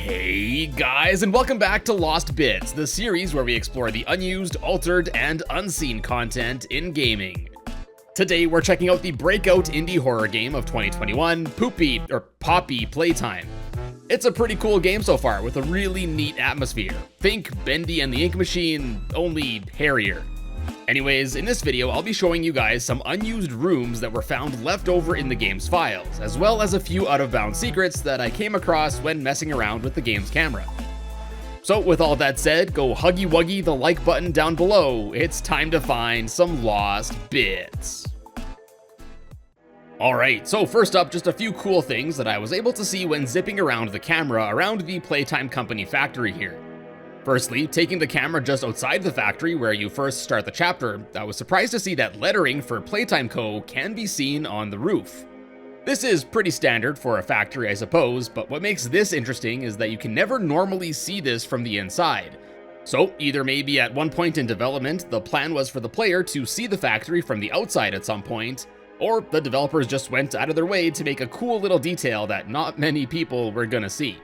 Hey guys, and welcome back to Lost Bits, the series where we explore the unused, altered, and unseen content in gaming. Today we're checking out the breakout indie horror game of 2021, Poppy Playtime. It's a pretty cool game so far with a really neat atmosphere. Think Bendy and the Ink Machine, only hairier. Anyways, in this video I'll be showing you guys some unused rooms that were found left over in the game's files, as well as a few out-of-bounds secrets that I came across when messing around with the game's camera. So with all that said, go Huggy Wuggy the like button down below. It's time to find some lost bits. Alright, so first up, just a few cool things that I was able to see when zipping around the camera around the Playtime Company factory here. Firstly, taking the camera just outside the factory where you first start the chapter, I was surprised to see that lettering for Playtime Co. can be seen on the roof. This is pretty standard for a factory, I suppose, but what makes this interesting is that you can never normally see this from the inside. So, either maybe at one point in development, the plan was for the player to see the factory from the outside at some point, or the developers just went out of their way to make a cool little detail that not many people were gonna see.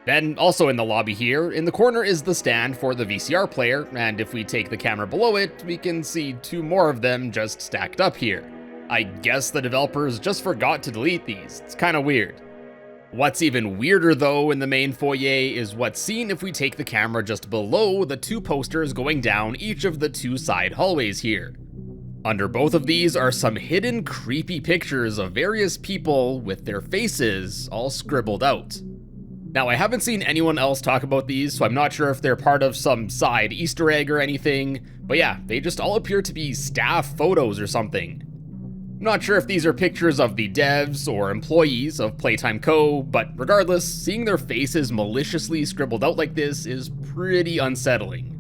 Then, also in the lobby here, in the corner is the stand for the VCR player, and if we take the camera below it, we can see two more of them just stacked up here. I guess the developers just forgot to delete these. It's kinda weird. What's even weirder though in the main foyer is what's seen if we take the camera just below the two posters going down each of the two side hallways here. Under both of these are some hidden creepy pictures of various people with their faces all scribbled out. Now, I haven't seen anyone else talk about these, so I'm not sure if they're part of some side Easter egg or anything, but yeah, they just all appear to be staff photos or something. I'm not sure if these are pictures of the devs or employees of Playtime Co., but regardless, seeing their faces maliciously scribbled out like this is pretty unsettling.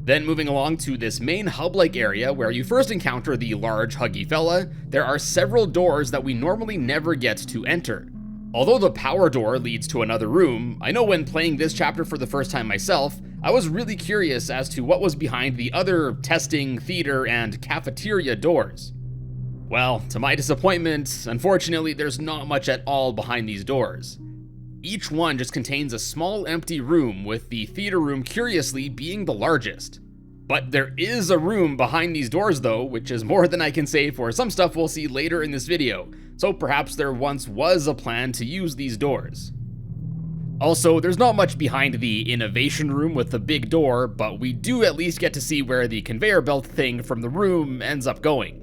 Then moving along to this main hub-like area where you first encounter the large huggy fella, there are several doors that we normally never get to enter. Although the power door leads to another room, I know when playing this chapter for the first time myself, I was really curious as to what was behind the other testing, theater, and cafeteria doors. Well, to my disappointment, unfortunately there's not much at all behind these doors. Each one just contains a small empty room, with the theater room curiously being the largest. But there is a room behind these doors though, which is more than I can say for some stuff we'll see later in this video, so perhaps there once was a plan to use these doors. Also, there's not much behind the innovation room with the big door, but we do at least get to see where the conveyor belt thing from the room ends up going.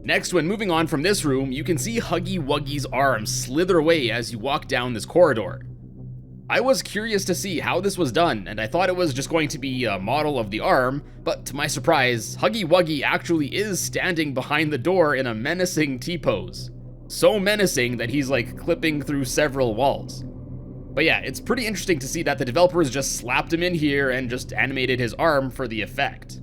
Next, when moving on from this room, you can see Huggy Wuggy's arm slither away as you walk down this corridor. I was curious to see how this was done, and I thought it was just going to be a model of the arm, but to my surprise, Huggy Wuggy actually is standing behind the door in a menacing T-pose. So menacing that he's like clipping through several walls. But yeah, it's pretty interesting to see that the developers just slapped him in here and just animated his arm for the effect.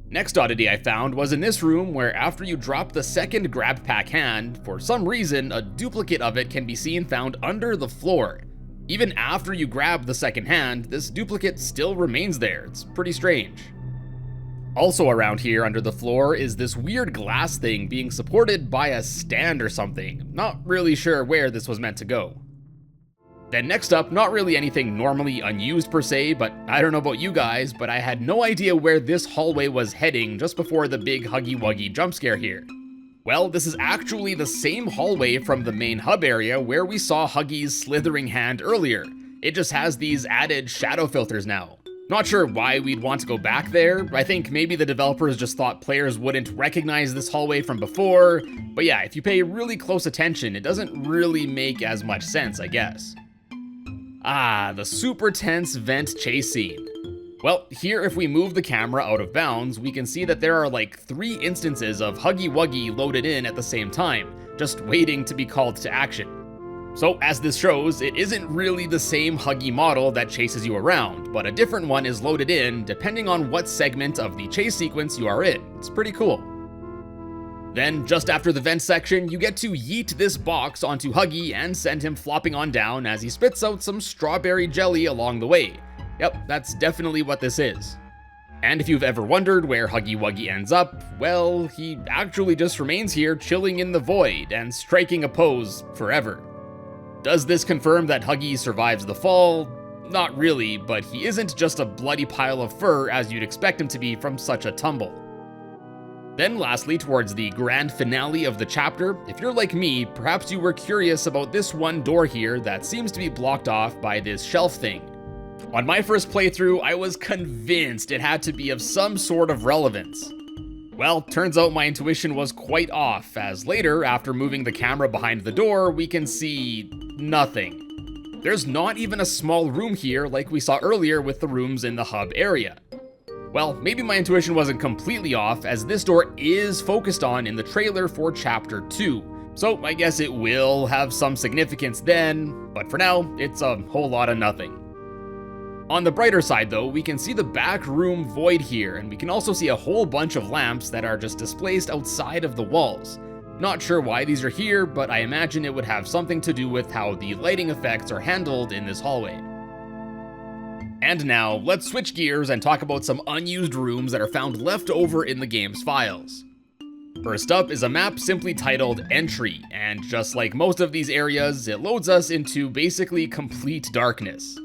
Next oddity I found was in this room where after you drop the second grab pack hand, for some reason a duplicate of it can be seen found under the floor. Even after you grab the second hand, this duplicate still remains there. It's pretty strange. Also around here under the floor is this weird glass thing being supported by a stand or something. Not really sure where this was meant to go. Then next up, not really anything normally unused per se, but I don't know about you guys, but I had no idea where this hallway was heading just before the big Huggy Wuggy jump scare here. Well, this is actually the same hallway from the main hub area where we saw Huggy's slithering hand earlier. It just has these added shadow filters now. Not sure why we'd want to go back there. I think maybe the developers just thought players wouldn't recognize this hallway from before, but yeah, if you pay really close attention, it doesn't really make as much sense, I guess. Ah, the super tense vent chase scene. Well, here if we move the camera out of bounds, we can see that there are like 3 instances of Huggy Wuggy loaded in at the same time, just waiting to be called to action. So as this shows, it isn't really the same Huggy model that chases you around, but a different one is loaded in depending on what segment of the chase sequence you are in. It's pretty cool. Then, just after the vent section, you get to yeet this box onto Huggy and send him flopping on down as he spits out some strawberry jelly along the way. Yep, that's definitely what this is. And if you've ever wondered where Huggy Wuggy ends up, well, he actually just remains here chilling in the void and striking a pose forever. Does this confirm that Huggy survives the fall? Not really, but he isn't just a bloody pile of fur as you'd expect him to be from such a tumble. Then lastly, towards the grand finale of the chapter, if you're like me, perhaps you were curious about this one door here that seems to be blocked off by this shelf thing. On my first playthrough, I was convinced it had to be of some sort of relevance. Well, turns out my intuition was quite off, as later, after moving the camera behind the door, we can see nothing. There's not even a small room here like we saw earlier with the rooms in the hub area. Well, maybe my intuition wasn't completely off, as this door is focused on in the trailer for Chapter 2, so I guess it will have some significance then, but for now, it's a whole lot of nothing. On the brighter side though, we can see the back room void here, and we can also see a whole bunch of lamps that are just displaced outside of the walls. Not sure why these are here, but I imagine it would have something to do with how the lighting effects are handled in this hallway. And now, let's switch gears and talk about some unused rooms that are found left over in the game's files. First up is a map simply titled Entry, and just like most of these areas, it loads us into basically complete darkness.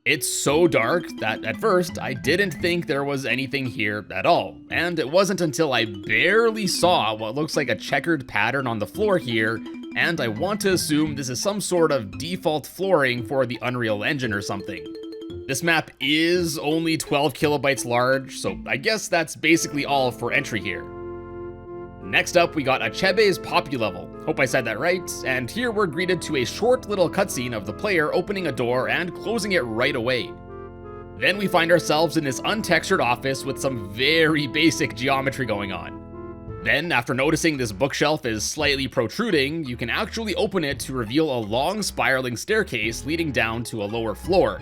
It's so dark that at first I didn't think there was anything here at all, and it wasn't until I barely saw what looks like a checkered pattern on the floor here, and I want to assume this is some sort of default flooring for the Unreal Engine or something. This map is only 12 kilobytes large, so I guess that's basically all for Entry here. Next up, we got Achebe's Poppy level. Hope I said that right, and here we're greeted to a short little cutscene of the player opening a door and closing it right away. Then we find ourselves in this untextured office with some very basic geometry going on. Then, after noticing this bookshelf is slightly protruding, you can actually open it to reveal a long spiraling staircase leading down to a lower floor.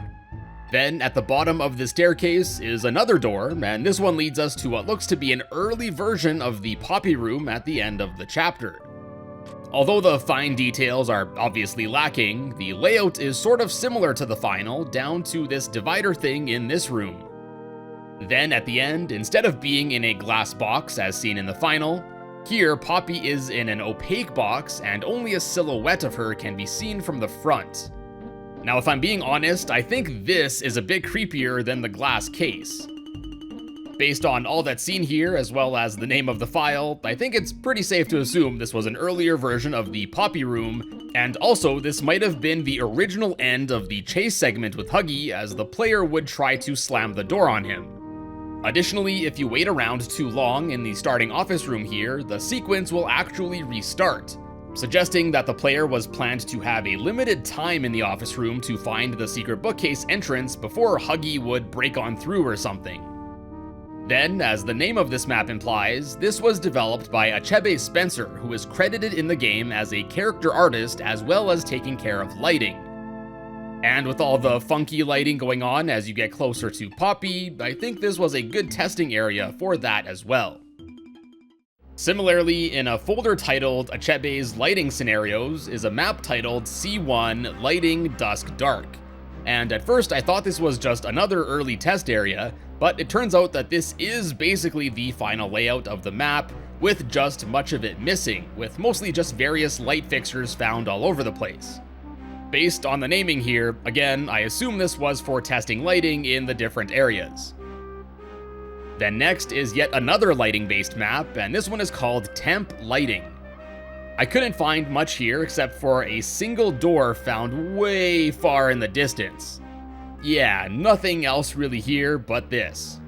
Then, at the bottom of the staircase is another door, and this one leads us to what looks to be an early version of the Poppy room at the end of the chapter. Although the fine details are obviously lacking, the layout is sort of similar to the final, down to this divider thing in this room. Then at the end, instead of being in a glass box as seen in the final, here Poppy is in an opaque box and only a silhouette of her can be seen from the front. Now, if I'm being honest, I think this is a bit creepier than the glass case. Based on all that's seen here, as well as the name of the file, I think it's pretty safe to assume this was an earlier version of the Poppy room, and also this might have been the original end of the chase segment with Huggy, as the player would try to slam the door on him. Additionally, if you wait around too long in the starting office room here, the sequence will actually restart, suggesting that the player was planned to have a limited time in the office room to find the secret bookcase entrance before Huggy would break on through or something. Then, as the name of this map implies, this was developed by Achebe Spencer, who is credited in the game as a character artist as well as taking care of lighting. And with all the funky lighting going on as you get closer to Poppy, I think this was a good testing area for that as well. Similarly, in a folder titled Achebe's Lighting Scenarios is a map titled C1 Lighting Dusk Dark. And at first I thought this was just another early test area, but it turns out that this is basically the final layout of the map, with just much of it missing, with mostly just various light fixtures found all over the place. Based on the naming here, again, I assume this was for testing lighting in the different areas. Then next is yet another lighting-based map, and this one is called Temp Lighting. I couldn't find much here except for a single door found way far in the distance. Yeah, nothing else really here but this.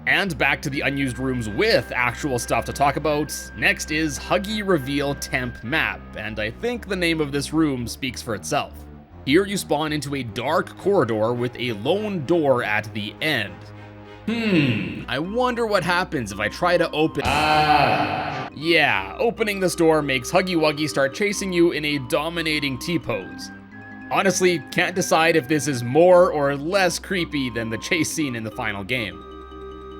And back to the unused rooms with actual stuff to talk about, next is Huggy Reveal Temp Map, and I think the name of this room speaks for itself. Here you spawn into a dark corridor with a lone door at the end. I wonder what happens if I try to open. Yeah, opening this door makes Huggy Wuggy start chasing you in a dominating T-pose. Honestly, can't decide if this is more or less creepy than the chase scene in the final game.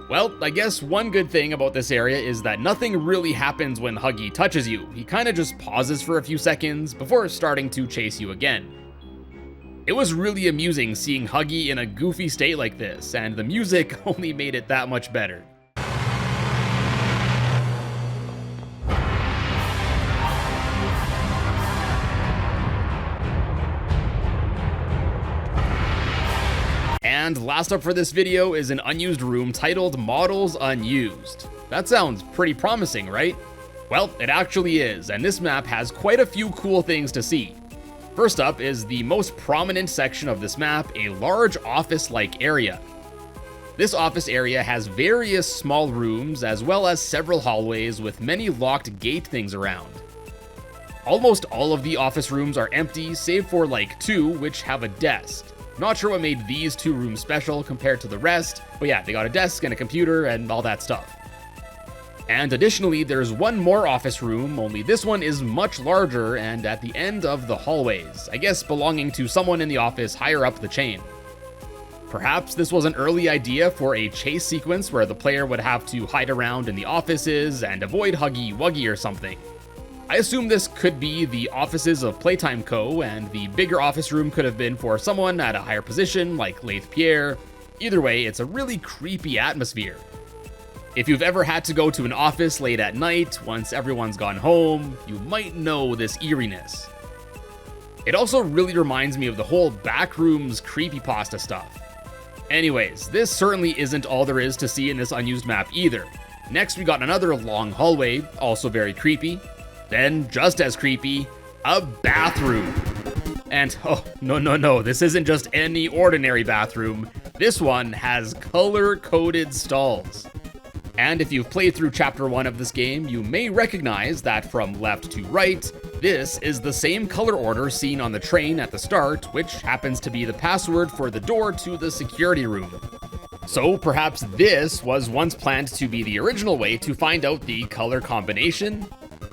Well, I guess one good thing about this area is that nothing really happens when Huggy touches you. He kinda just pauses for a few seconds before starting to chase you again. It was really amusing seeing Huggy in a goofy state like this, and the music only made it that much better. And last up for this video is an unused room titled Models Unused. That sounds pretty promising, right? Well, it actually is, and this map has quite a few cool things to see. First up is the most prominent section of this map, a large office-like area. This office area has various small rooms as well as several hallways with many locked gate things around. Almost all of the office rooms are empty, save for like 2 which have a desk. Not sure what made these 2 rooms special compared to the rest, but yeah, they got a desk and a computer and all that stuff. And additionally, there's one more office room, only this one is much larger and at the end of the hallways, I guess belonging to someone in the office higher up the chain. Perhaps this was an early idea for a chase sequence where the player would have to hide around in the offices and avoid Huggy Wuggy or something. I assume this could be the offices of Playtime Co., and the bigger office room could have been for someone at a higher position like Lathe Pierre. Either way, it's a really creepy atmosphere. If you've ever had to go to an office late at night, once everyone's gone home, you might know this eeriness. It also really reminds me of the whole Backrooms creepypasta stuff. Anyways, this certainly isn't all there is to see in this unused map either. Next, we got another long hallway, also very creepy. Then, just as creepy, a bathroom. And, oh, no, this isn't just any ordinary bathroom. This one has color-coded stalls. And if you've played through Chapter 1 of this game, you may recognize that from left to right, this is the same color order seen on the train at the start, which happens to be the password for the door to the security room. So perhaps this was once planned to be the original way to find out the color combination?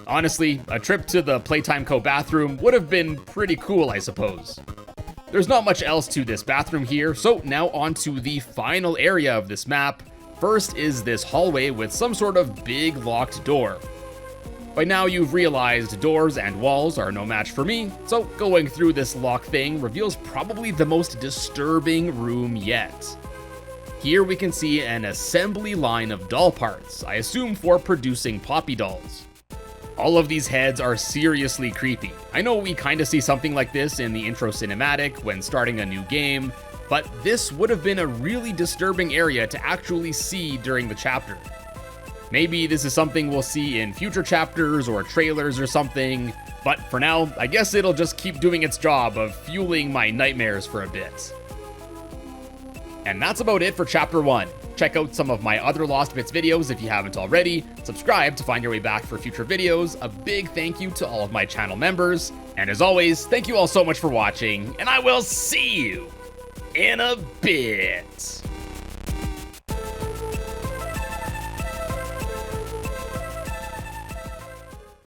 Honestly, a trip to the Playtime Co. bathroom would have been pretty cool, I suppose. There's not much else to this bathroom here, so now on to the final area of this map. First is this hallway with some sort of big locked door. By now you've realized doors and walls are no match for me, so going through this lock thing reveals probably the most disturbing room yet. Here we can see an assembly line of doll parts, I assume for producing Poppy dolls. All of these heads are seriously creepy. I know we kinda see something like this in the intro cinematic when starting a new game, but this would have been a really disturbing area to actually see during the chapter. Maybe this is something we'll see in future chapters or trailers or something, but for now, I guess it'll just keep doing its job of fueling my nightmares for a bit. And that's about it for Chapter 1. Check out some of my other Lost Bits videos if you haven't already, subscribe to find your way back for future videos, a big thank you to all of my channel members, and as always, thank you all so much for watching, and I will see you in a bit.